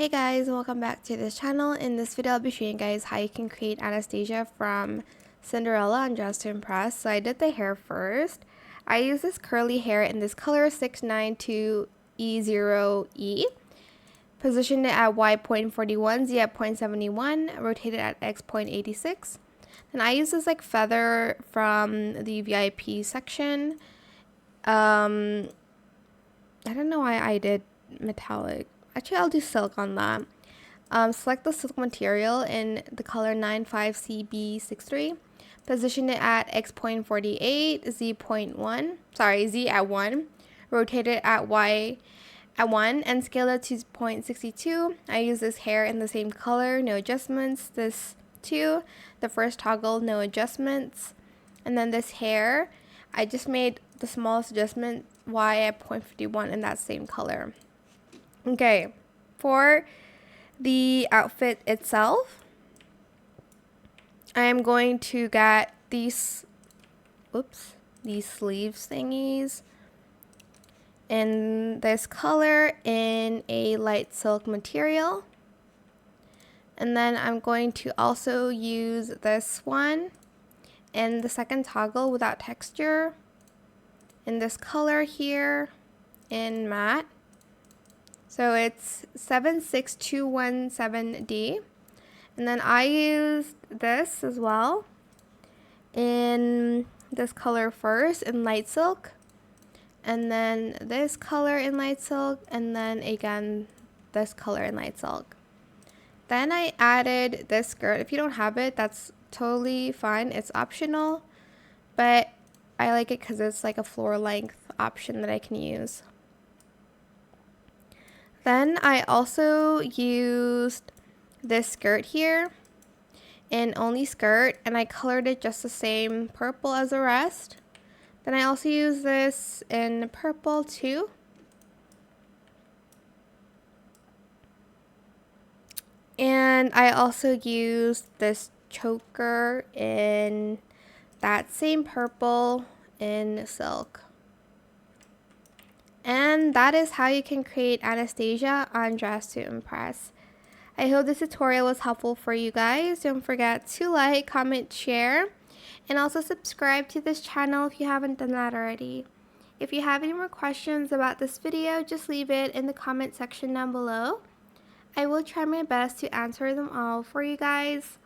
Hey guys, welcome back to this channel. In this video, I'll be showing you guys how you can create Anastasia from Cinderella on Dress to Impress. So I did the hair first. I use this curly hair in this color 692E0E. Positioned it at Y.41, Z at 0.71, rotated at X.86. And I use this like feather from the VIP section. I don't know why I did metallic. Actually, I'll do silk on that. Select the silk material in the color 95CB63. Position it at X.48, Z at 1. Rotate it at Y at 1 and scale it to 0.62. I use this hair in the same color, no adjustments. This too, the first toggle, no adjustments. And then this hair, I just made the smallest adjustment, Y at 0.51 in that same color. Okay, for the outfit itself, I am going to get these sleeves thingies in this color in a light silk material. And then I'm going to also use this one in the second toggle without texture in this color here in matte. So it's 76217D. And then I used this as well in this color first in light silk. And then this color in light silk. And then again, this color in light silk. Then I added this skirt. If you don't have it, that's totally fine. It's optional. But I like it because it's like a floor length option that I can use. Then I also used this skirt here in only skirt, and I colored it just the same purple as the rest. Then I also used this in purple too. And I also used this choker in that same purple in silk. And that is how you can create Anastasia on Dress to Impress. I hope this tutorial was helpful for you guys. Don't forget to like, comment, share, and also subscribe to this channel if you haven't done that already. If you have any more questions about this video, just leave it in the comment section down below. I will try my best to answer them all for you guys.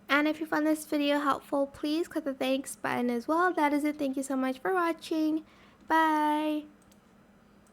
And if you found this video helpful, please click the thanks button as well. That is it. Thank you so much for watching. Bye!